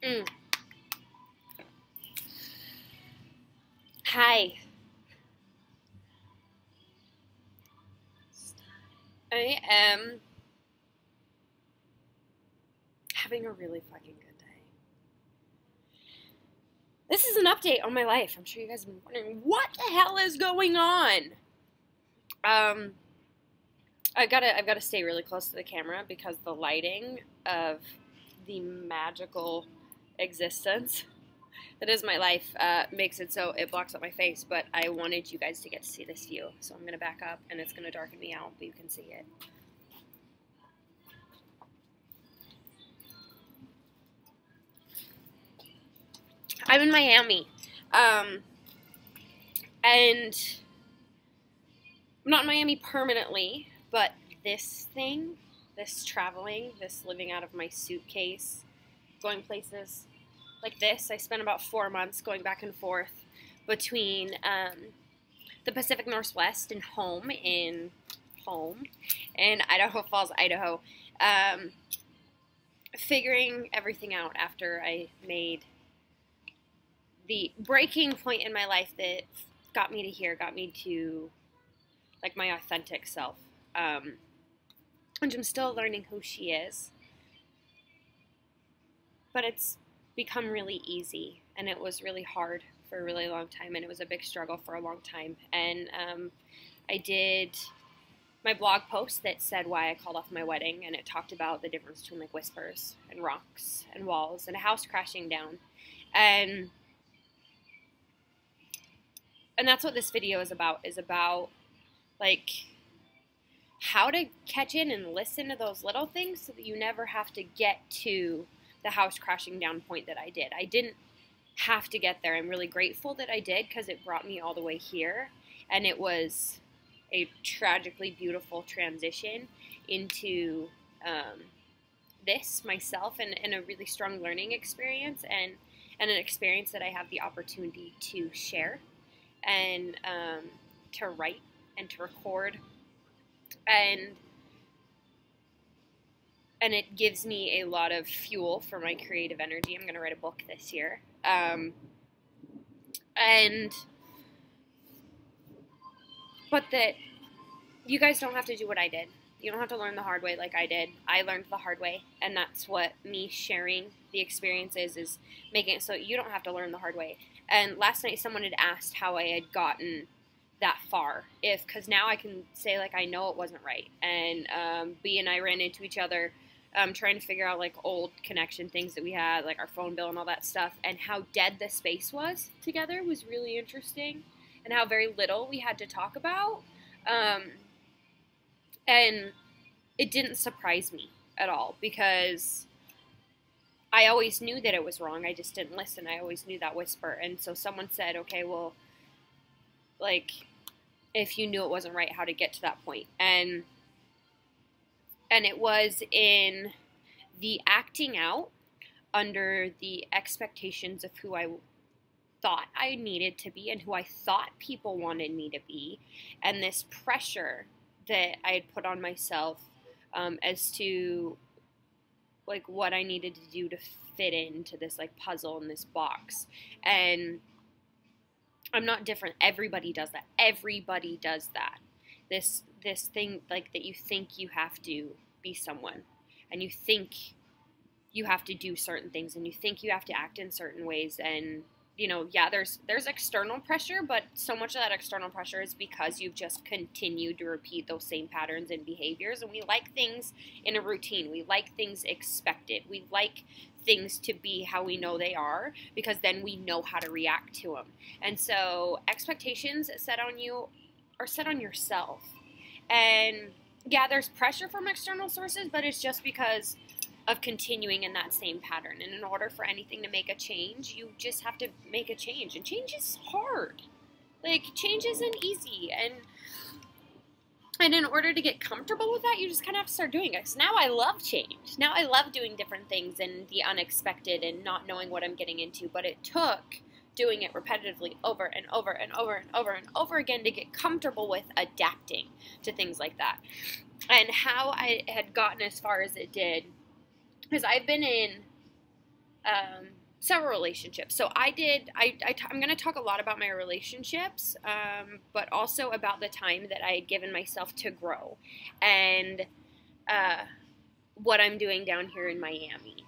Mm. Hi. I am having a really fucking good day. This is an update on my life. I'm sure you guys have been wondering what the hell is going on. I've gotta stay really close to the camera because the lighting of the magical existence that is my life makes it so it blocks up my face. But I wanted you guys to get to see this view, so I'm gonna back up and it's gonna darken me out, but you can see it. I'm in Miami, and I'm not in Miami permanently, but this thing, this traveling, this living out of my suitcase, going places like this, I spent about 4 months going back and forth between the Pacific Northwest and home in Idaho Falls, Idaho, figuring everything out after I made the breaking point in my life that got me to here, got me to like my authentic self. And I'm still learning who she is. But it's become really easy, and it was really hard for a really long time, and it was a big struggle for a long time. And I did my blog post that said why I called off my wedding, and it talked about the difference between like whispers and rocks and walls and a house crashing down. And that's what this video is about like how to catch in and listen to those little things so that you never have to get to the house crashing down point that I did. I didn't have to get there. I'm really grateful that I did because it brought me all the way here, and it was a tragically beautiful transition into this myself, and a really strong learning experience, and an experience that I have the opportunity to share and to write and to record, and it gives me a lot of fuel for my creative energy. I'm going to write a book this year. But that you guys don't have to do what I did. You don't have to learn the hard way like I did. I learned the hard way, and that's what me sharing the experiences is making it so you don't have to learn the hard way. And last night someone had asked how I had gotten that far, because now I can say like I know it wasn't right. And B and I ran into each other trying to figure out like old connection things that we had, like our phone bill and all that stuff, and how dead the space was together was really interesting, and how very little we had to talk about. And it didn't surprise me at all, because I always knew that it was wrong. I just didn't listen. I always knew that whisper. And so someone said, okay, well, like, if you knew it wasn't right, how to get to that point. And it was in the acting out under the expectations of who I thought I needed to be and who I thought people wanted me to be, and this pressure that I had put on myself as to like what I needed to do to fit into this like puzzle in this box. And I'm not different. Everybody does that. Everybody does that. This thing like that you think you have to be someone, and you think you have to do certain things, and you think you have to act in certain ways. And yeah, there's external pressure, but so much of that external pressure is because you've just continued to repeat those same patterns and behaviors. And we like things in a routine. We like things expected. We like things to be how we know they are, because then we know how to react to them. And so expectations set on you are set on yourself. And yeah, there's pressure from external sources, but it's just because of continuing in that same pattern. And in order for anything to make a change, you just have to make a change. And change is hard. Like, change isn't easy. And in order to get comfortable with that, you just kind of have to start doing it. So now I love change. Now I love doing different things and the unexpected and not knowing what I'm getting into. But it took doing it repetitively over and over and over and over and over again to get comfortable with adapting to things like that. And how I had gotten as far as it did, because I've been in several relationships. So I'm going to talk a lot about my relationships, but also about the time that I had given myself to grow and what I'm doing down here in Miami.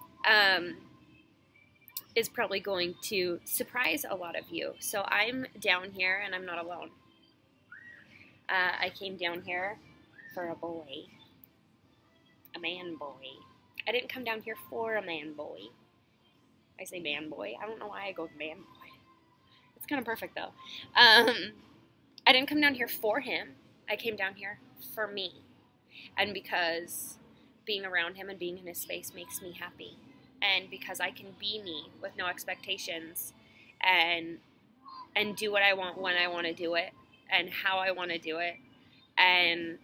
Is probably going to surprise a lot of you. So I'm down here and I'm not alone. I came down here for a boy. A man boy. I didn't come down here for a man boy. I say man boy. I don't know why I go man boy. It's kind of perfect though. I didn't come down here for him. I came down here for me. And because being around him and being in his space makes me happy. And because I can be me with no expectations and do what I want when I want to do it and how I want to do it. And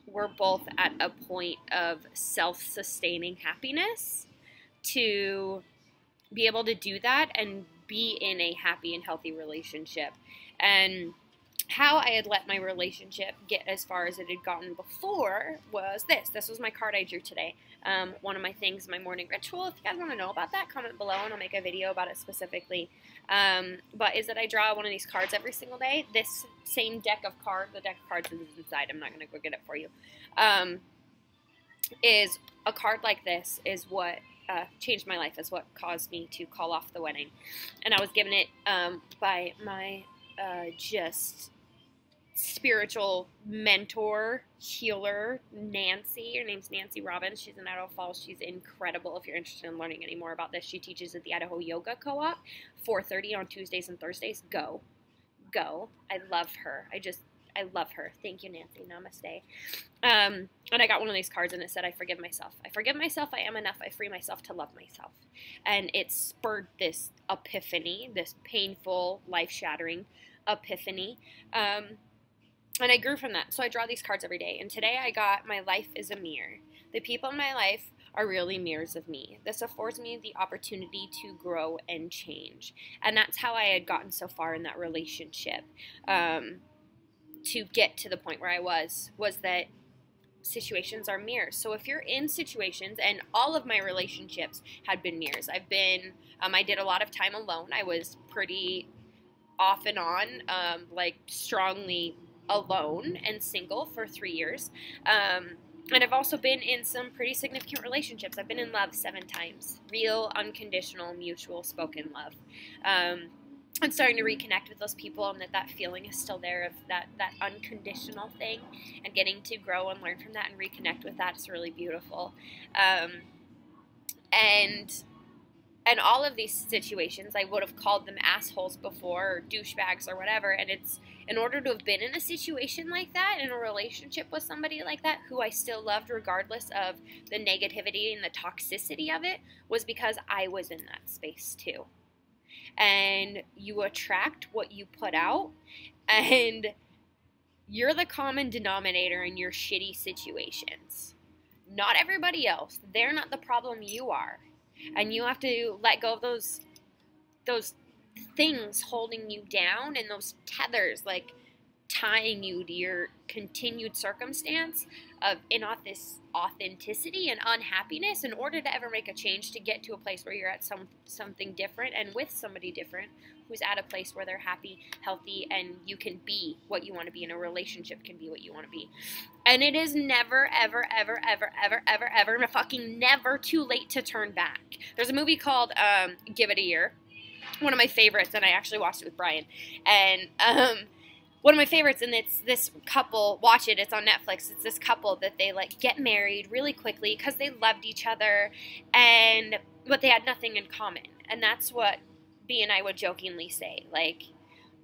we're both at a point of self-sustaining happiness to be able to do that and be in a happy and healthy relationship. And how I had let my relationship get as far as it had gotten before was this. This was my card I drew today. One of my things, my morning ritual. If you guys want to know about that, comment below and I'll make a video about it specifically. But is that I draw one of these cards every single day. This same deck of cards, the deck of cards is inside. I'm not going to go get it for you. Is a card like this is what changed my life, is what caused me to call off the wedding. And I was given it by my just spiritual mentor, healer, Nancy. Her name's Nancy Robbins. She's in Idaho Falls. She's incredible. If you're interested in learning any more about this, she teaches at the Idaho Yoga Co-op, 4:30 on Tuesdays and Thursdays. Go. I love her. I love her. Thank you, Nancy. Namaste. And I got one of these cards and it said, I forgive myself. I forgive myself. I am enough. I free myself to love myself. And it spurred this epiphany, this painful, life-shattering epiphany. And I grew from that. So I draw these cards every day. And today I got, my life is a mirror. The people in my life are really mirrors of me. This affords me the opportunity to grow and change. And that's how I had gotten so far in that relationship. To get to the point where I was that situations are mirrors. So if you're in situations, and all of my relationships had been mirrors. I did a lot of time alone. I was pretty off and on, like strongly alone and single for 3 years. And I've also been in some pretty significant relationships. I've been in love 7 times. Real, unconditional, mutual, spoken love. I'm starting to reconnect with those people, and that feeling is still there of that unconditional thing, and getting to grow and learn from that and reconnect with that is really beautiful. And all of these situations, I would have called them assholes before, or douchebags or whatever, and it's in order to have been in a situation like that, in a relationship with somebody like that, who I still loved regardless of the negativity and the toxicity of it, was because I was in that space too. And you attract what you put out, and you're the common denominator in your shitty situations. Not everybody else. They're not the problem, you are. And you have to let go of those things holding you down, and those tethers, like tying you to your continued circumstance of inauthenticity and unhappiness, in order to ever make a change, to get to a place where you're at something different and with somebody different who's at a place where they're happy, healthy, and you can be what you want to be, and a relationship can be what you want to be. And it is never, ever, ever, ever, ever, ever, ever, fucking never too late to turn back. There's a movie called Give It a Year, one of my favorites, and I actually watched it with Brian. And one of my favorites, and it's this couple, watch it, it's on Netflix, it's this couple that they like get married really quickly because they loved each other, but they had nothing in common. And that's what B and I would jokingly say, like,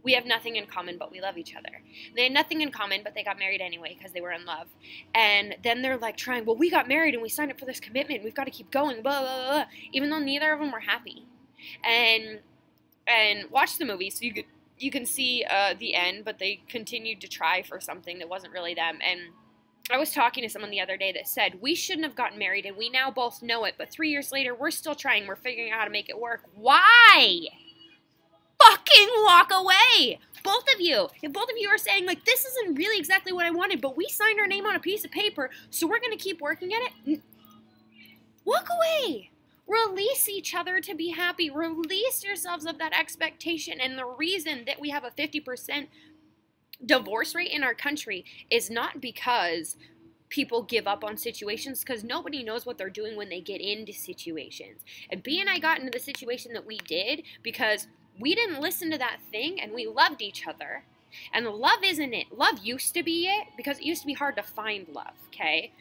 we have nothing in common, but we love each other. They had nothing in common, but they got married anyway because they were in love. And then they're like trying, well, we got married and we signed up for this commitment, we've got to keep going, blah, blah, blah, even though neither of them were happy. And watch the movie so you can see the end, but they continued to try for something that wasn't really them. And I was talking to someone the other day that said, we shouldn't have gotten married, and we now both know it, but 3 years later, we're still trying, we're figuring out how to make it work. Why? Fucking walk away! Both of you. If both of you are saying, like, this isn't really exactly what I wanted, but we signed our name on a piece of paper, so we're going to keep working at it, walk away. Release each other to be happy. Release yourselves of that expectation. And the reason that we have a 50% divorce rate in our country is not because people give up on situations, because nobody knows what they're doing when they get into situations. And B and I got into the situation that we did because we didn't listen to that thing and we loved each other. And love isn't it. Love used to be it because it used to be hard to find love, okay?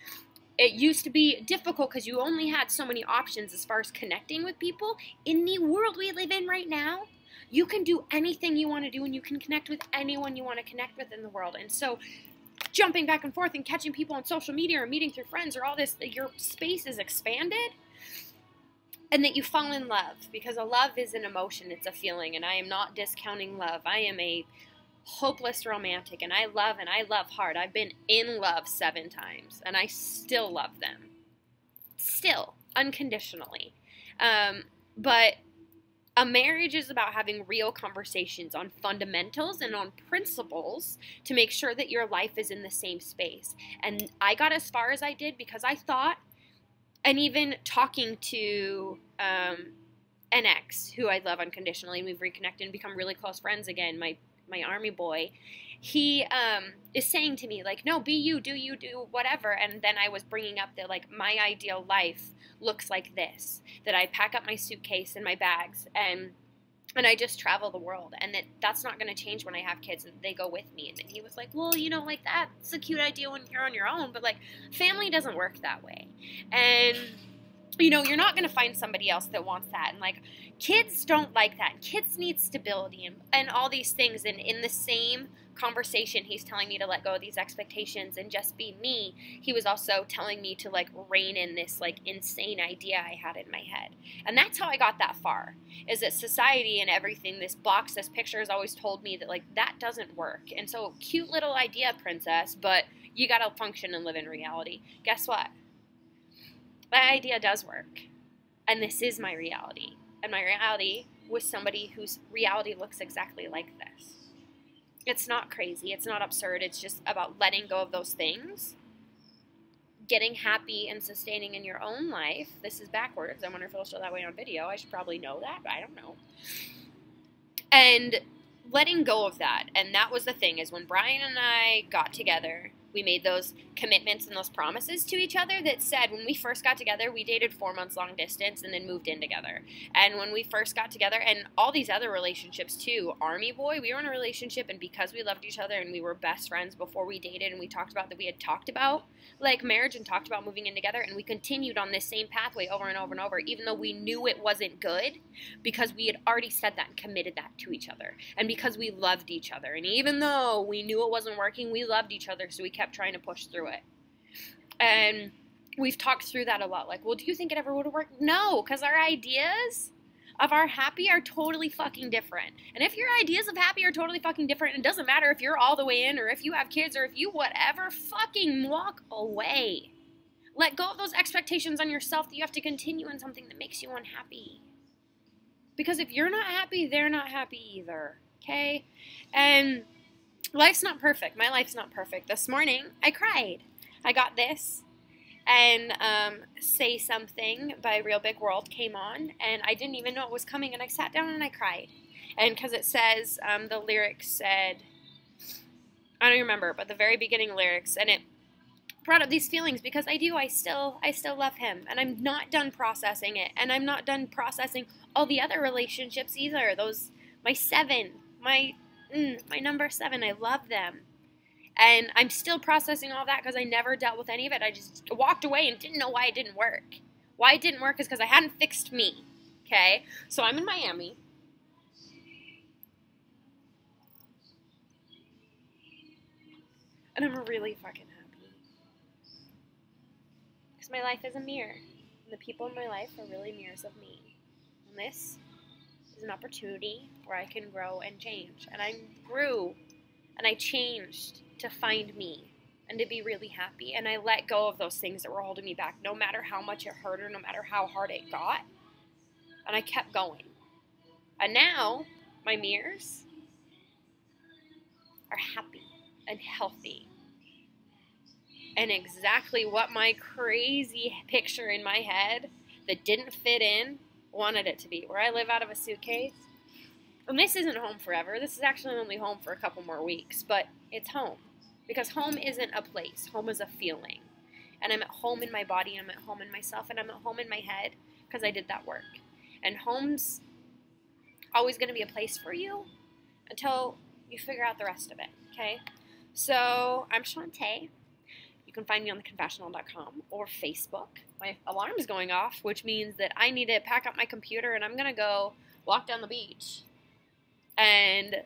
It used to be difficult because you only had so many options as far as connecting with people. In the world we live in right now, you can do anything you want to do and you can connect with anyone you want to connect with in the world. And so jumping back and forth and catching people on social media or meeting through friends or all this, your space is expanded, and that you fall in love, because a love is an emotion, it's a feeling, and I am not discounting love. I am a hopeless romantic, and I love hard. I've been in love 7 times, and I still love them. Still, unconditionally. But a marriage is about having real conversations on fundamentals and on principles to make sure that your life is in the same space. And I got as far as I did because I thought, and even talking to an ex who I love unconditionally, and we've reconnected and become really close friends again, my army boy, he is saying to me, like, no, be you, do whatever. And then I was bringing up that, like, my ideal life looks like this, that I pack up my suitcase and my bags and I just travel the world, and that's not going to change when I have kids and they go with me. And then he was like, well, like, that's a cute idea when you're on your own, but, like, family doesn't work that way. And you're not going to find somebody else that wants that. And, like, kids don't like that. Kids need stability and all these things. And in the same conversation, he's telling me to let go of these expectations and just be me. He was also telling me to, like, rein in this, like, insane idea I had in my head. And that's how I got that far, is that society and everything, this box, this picture has always told me that, like, that doesn't work. And so, cute little idea, princess, but you got to function and live in reality. Guess what? That idea does work. And this is my reality. And my reality was somebody whose reality looks exactly like this. It's not crazy. It's not absurd. It's just about letting go of those things, getting happy and sustaining in your own life. This is backwards. I wonder if it'll show that way on video. I should probably know that, but I don't know. And letting go of that. And that was the thing, is when Brian and I got together, we made those commitments and those promises to each other that said, when we first got together, we dated 4 months long distance and then moved in together. And when we first got together, and all these other relationships too, Army Boy, we were in a relationship, and because we loved each other and we were best friends before we dated, and we talked about that we had talked about, like, marriage and talked about moving in together, and we continued on this same pathway over and over and over, even though we knew it wasn't good, because we had already said that and committed that to each other, and because we loved each other. And even though we knew it wasn't working, we loved each other, so we kept trying to push through it. And we've talked through that a lot. Like, well, do you think it ever would have worked? No, because our ideas of our happy are totally fucking different. And if your ideas of happy are totally fucking different, it doesn't matter if you're all the way in or if you have kids or if you whatever, fucking walk away. Let go of those expectations on yourself that you have to continue in something that makes you unhappy. Because if you're not happy, they're not happy either. Okay? And life's not perfect. My life's not perfect. This morning, I cried. I got this, and Say Something by Real Big World came on, and I didn't even know it was coming, and I sat down and I cried. And because it says, the lyrics said, I don't remember, but the very beginning lyrics, and it brought up these feelings because I still love him, and I'm not done processing it, and I'm not done processing all the other relationships either. My number 7, I love them. And I'm still processing all that because I never dealt with any of it. I just walked away and didn't know why it didn't work. Why it didn't work is because I hadn't fixed me. Okay? So I'm in Miami. And I'm really fucking happy. Because my life is a mirror. And the people in my life are really mirrors of me. And this is an opportunity where I can grow and change. And I grew and I changed to find me and to be really happy. And I let go of those things that were holding me back, no matter how much it hurt or no matter how hard it got. And I kept going. And now my mirrors are happy and healthy. And exactly what my crazy picture in my head that didn't fit in wanted it to be. Where I live out of a suitcase, and this isn't home forever. This is actually only home for a couple more weeks, but it's home. Because home isn't a place. Home is a feeling. And I'm at home in my body, and I'm at home in myself, and I'm at home in my head because I did that work. And home's always going to be a place for you until you figure out the rest of it, okay? So I'm Shante. You can find me on theconfessional.com or Facebook. My alarm's going off, which means that I need to pack up my computer, and I'm going to go walk down the beach and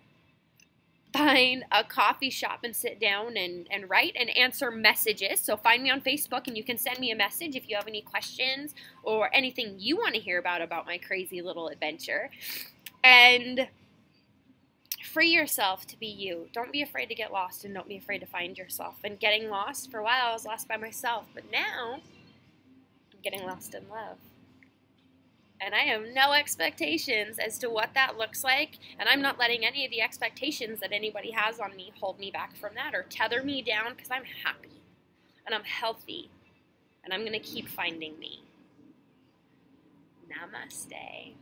find a coffee shop and sit down and write and answer messages. So find me on Facebook, and you can send me a message if you have any questions or anything you want to hear about my crazy little adventure. And free yourself to be you. Don't be afraid to get lost, and don't be afraid to find yourself. And getting lost, for a while I was lost by myself, but now I'm getting lost in love. And I have no expectations as to what that looks like, and I'm not letting any of the expectations that anybody has on me hold me back from that or tether me down, because I'm happy, and I'm healthy, and I'm going to keep finding me. Namaste.